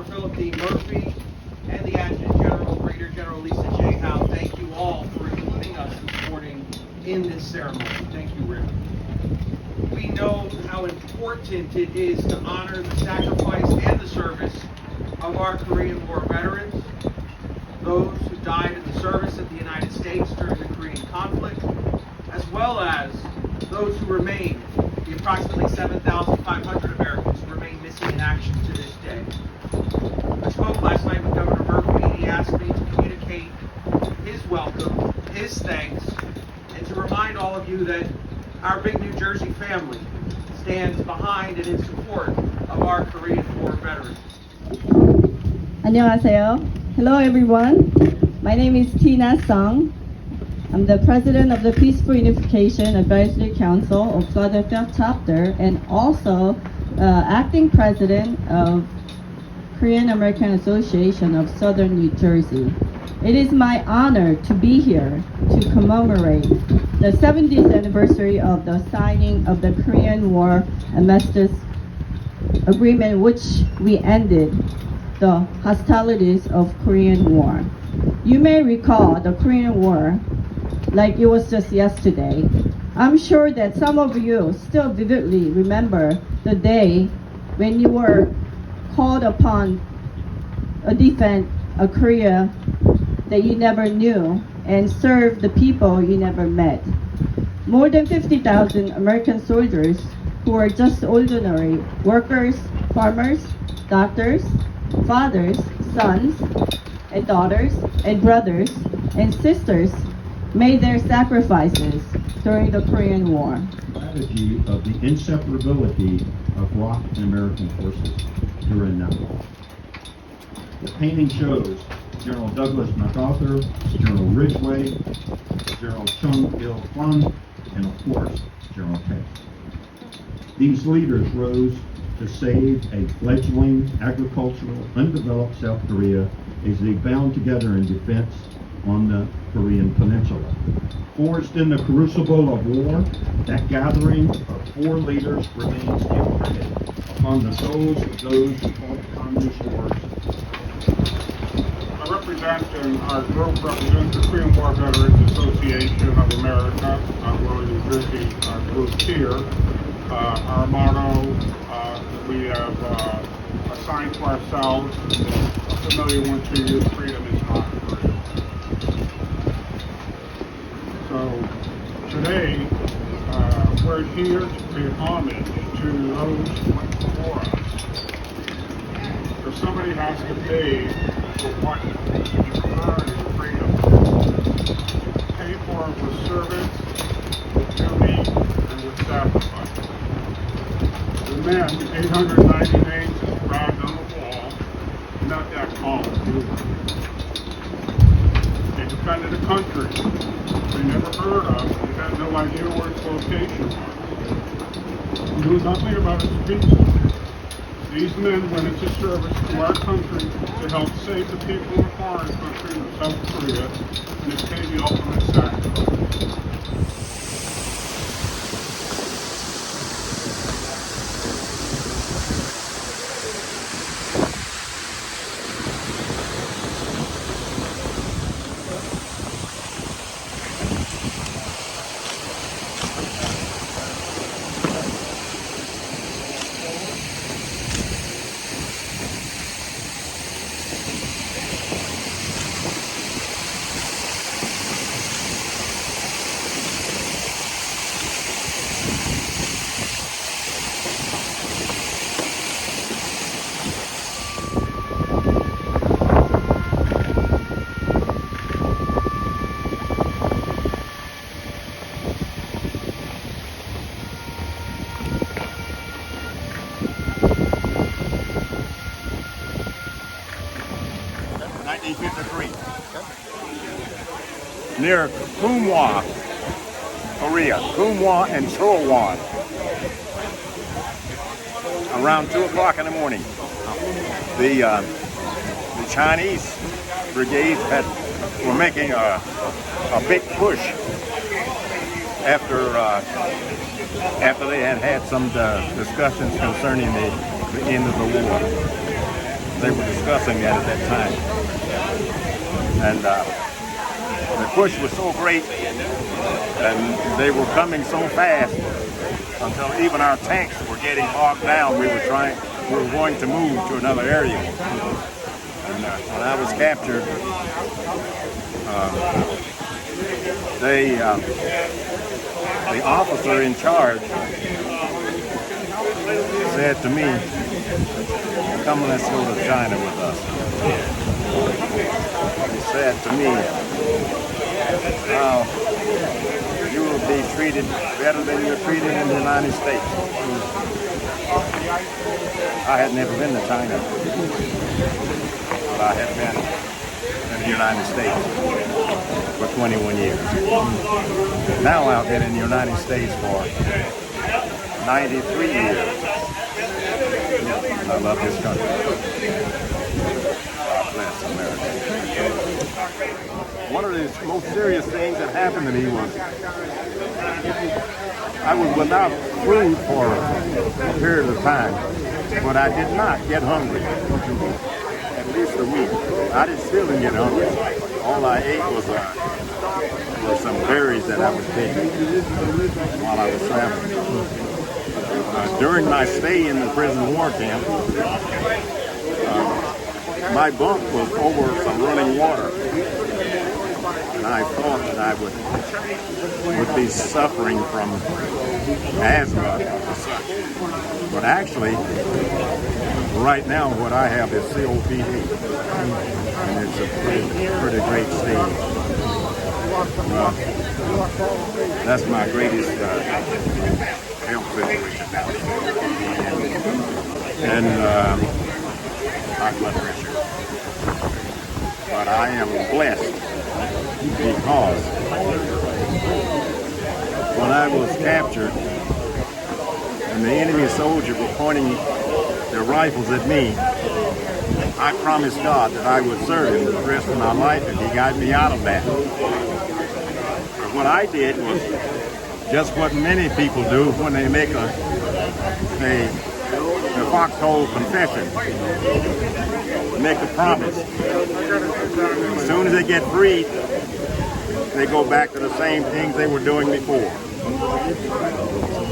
Philip D. Murphy, and the Adjutant General, Brigadier General Lisa J. Howe, thank you all for including us this morning in this ceremony. Thank you, Rick. We know how important it is to honor the sacrifice and the service of our Korean War veterans, those who died in the service of the United States during the Korean conflict, as well as those who remain, the approximately 7,500 Americans who remain missing in action to this day. I spoke last night with Governor Murphy, and he asked me to communicate his welcome, his thanks, and to remind all of you that our big New Jersey family stands behind and in support of our Korean War veterans. 안녕하세요. Hello everyone. My name is Tina Sung. I'm the president of the Peaceful Unification Advisory Council of Philadelphia Chapter and also acting president of Korean American Association of Southern New Jersey. It is my honor to be here to commemorate the 70th anniversary of the signing of the Korean War armistice agreement, which we ended the hostilities of Korean War. You may recall the Korean War like it was just yesterday. I'm sure that some of you still vividly remember the day when you were called upon to defend a Korea that you never knew and serve the people you never met. More than 50,000 American soldiers who were just ordinary workers, farmers, doctors, fathers, sons, and daughters, and brothers, and sisters made their sacrifices during the Korean War. Strategy of the inseparability of ROC and American forces during that war. The painting shows General Douglas MacArthur, General Ridgway, General Chung Il-kwang, and of course, General Taylor. These leaders rose to save a fledgling agricultural, undeveloped South Korea as they bound together in defense on the Korean Peninsula. Forged in the crucible of war, that gathering of four leaders remains imprinted upon the souls of those who fought communist wars. Our group represents the Korean War Veterans Association of America. We're a New Jersey group here. Our motto that we have assigned to ourselves, a familiar one to you, freedom is not free. So today, we're here to pay homage to those who went before us. If somebody has to pay for what you earn in freedom, pay for it with service, with duty, and with sacrifice. The men, 890 names inscribed on the wall, not that common either. They defended a country they never heard of, they had no idea where its location was. They knew nothing about its people. These men went into service to our country to help save the people of a foreign country of South Korea and to pay the ultimate sacrifice. Near Kumwa, Korea, Kumwa and Chorwan, around 2 o'clock in the morning. The Chinese brigades were making a big push after they had some discussions concerning the end of the war. they were discussing that at that time. And the push was so great, and they were coming so fast until even our tanks were getting bogged down. We were going to move to another area. And when I was captured, the officer in charge said to me, "Come, let's go to China with us." He said to me, "You will be treated better than you're treated in the United States." I had never been to China, but I had been in the United States for 21 years. Now I've been in the United States for 93 years. I love this country. God bless America. One of the most serious things that happened to me was I was without food for a period of time, but I did not get hungry. At least a week. I still didn't get hungry. All I ate was some berries that I was taking while I was traveling. During my stay in the prison war camp, my bunk was over some running water, and I thought that I would be suffering from asthma or such. But actually, right now what I have is COPD, and it's a pretty great stage. That's my greatest health situation now. And high blood pressure. But I am blessed because when I was captured and the enemy soldiers were pointing their rifles at me, I promised God that I would serve Him the rest of my life if He got me out of that. But what I did was just what many people do when they make a foxhole confession. Make a promise. As soon as they get freed, they go back to the same things they were doing before.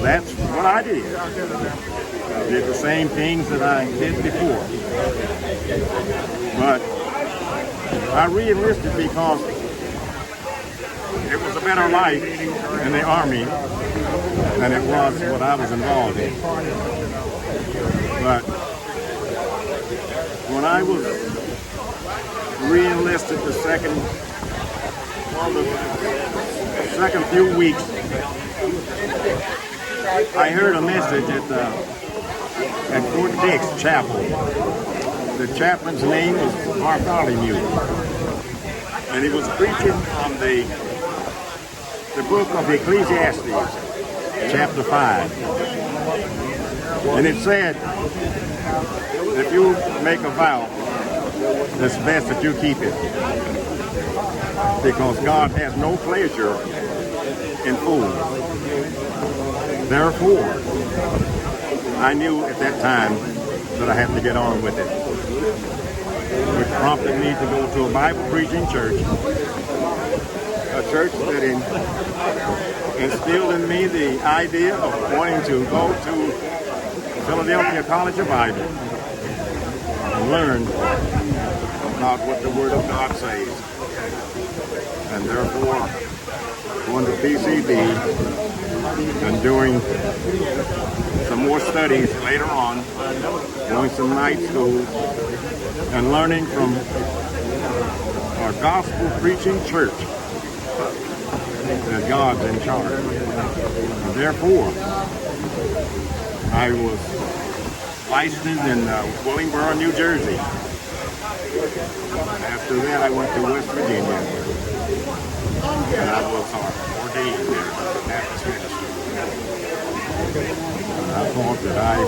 That's what I did. I did the same things that I did before. But I re-enlisted because it was a better life in the Army than it was what I was involved in. But when I was re-enlisted the second few weeks, I heard a message at Fort Dix Chapel. The chaplain's name was Bartholomew, and he was preaching on the book of Ecclesiastes, chapter 5. And it said, if you make a vow, it's best that you keep it, because God has no pleasure in fools. Therefore, I knew at that time that I had to get on with it, which prompted me to go to a Bible preaching church, a church that instilled in me the idea of wanting to go to Philadelphia College of Bible and learn about what the Word of God says. And therefore, going to PCB and doing some more studies later on, doing some night school, and learning from our gospel preaching church that God's in charge. And therefore, I was licensed in Willingboro, New Jersey. After that, I went to West Virginia, and I was ordained there as a Baptist minister. And I thought that I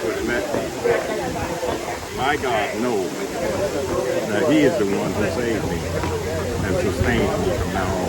would let my God know that He is the one who saved me and sustains me from now on.